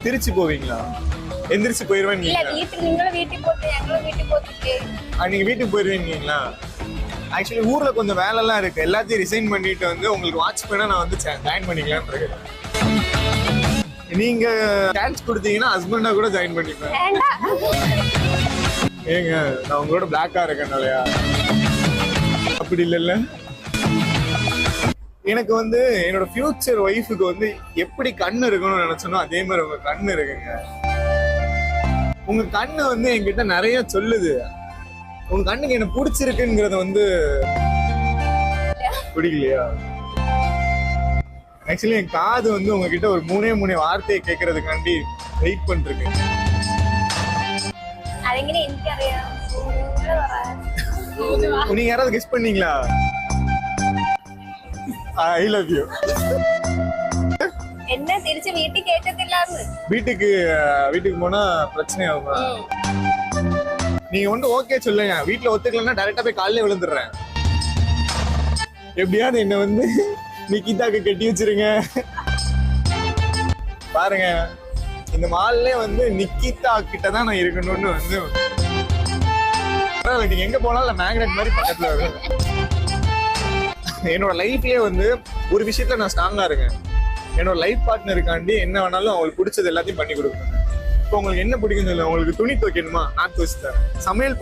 திருச்சி போவீங்களா? எந்திரிச்சு போயிருவேன் இல்ல வீட்டுக்கு நீங்களும் வீட்டுக்கு போட்டு எங்களும் வீட்டுக்கு போட்டுட்டு நீங்க வீட்டுக்கு போயிருவீங்களா? ஆக்சுவலி ஊர்ல கொஞ்சம் வேலை எல்லாம் இருக்கு, எல்லாத்தையும் ரிசைன் பண்ணிட்டு வந்து உங்களுக்கு வாட்ச் பண்ணா நான் வந்து ஜாயின் பண்ணிக்கலாம்னு இருக்கேன். நீங்க சான்ஸ் கொடுத்தீங்கன்னா ஹஸ்பண்டா கூட ஜாயின் பண்ணிப்பேன். ஏங்க நான் உங்களோட பிளாக்கா இருக்கேன்னாலயா? அப்படி இல்லைல்ல. எனக்கு வந்து என்னோட ஃபியூச்சர் ஒய்ஃபுக்கு வந்து எப்படி கண்ணு இருக்கணும்னு நினைச்சனோ அதே மாதிரி உங்க கண்ணு இருக்குங்க. உங்க கண்ணு வந்து என்கிட்ட நிறைய சொல்லுது. உங்க கண்ணுக்கு என்ன பிடிச்சிருக்குங்கிறத வந்து பிடிக்கலையா? ஆக்சுவலி என் காது வந்து உங்ககிட்ட ஒரு மூணே வார்த்தையை கேட்கறதுக்காண்டி வெயிட் பண்ணிருக்கேன். நீங்க யாராவது கெஸ் பண்ணீங்களா? I love you. என்ன திருச்சி வீட்டுக்கு கேட்டதில்லாம வீட்டுக்கு போனா பிரச்சனை ஆகுமா? நீங்க வந்து ஓகே சொல்லுங்க, வீட்டுல ஒத்துக்கலன்னா டைரக்டா போய் காலையில விழுந்துடுறேன். எப்படியாவது என்ன வந்து நிக்கிதாக்கு கட்டி வச்சிருங்க. பாருங்க, இந்த மால்லே வந்து நிக்கிதா கிட்டதான் நான் இருக்கணும்னு வந்து நீங்க எங்க போனாலும் மேக்னெட் மாதிரி பக்கத்துல வரும். என்னோட லைஃப்லயே வந்து ஒரு விஷயத்துல நான் ஸ்ட்ராங்கா இருக்கேன். என்னோட லைஃப் பார்ட்னருக்காண்டி என்ன வேணாலும் அவங்களுக்கு பிடிச்சது எல்லாத்தையும் பண்ணி கொடுக்கணும். இப்போ உங்களுக்கு என்ன பிடிக்கும் சொல்லுங்க. உங்களுக்கு துணி துவைக்கணுமா? நான் துவைச்சு தரேன். சமையல்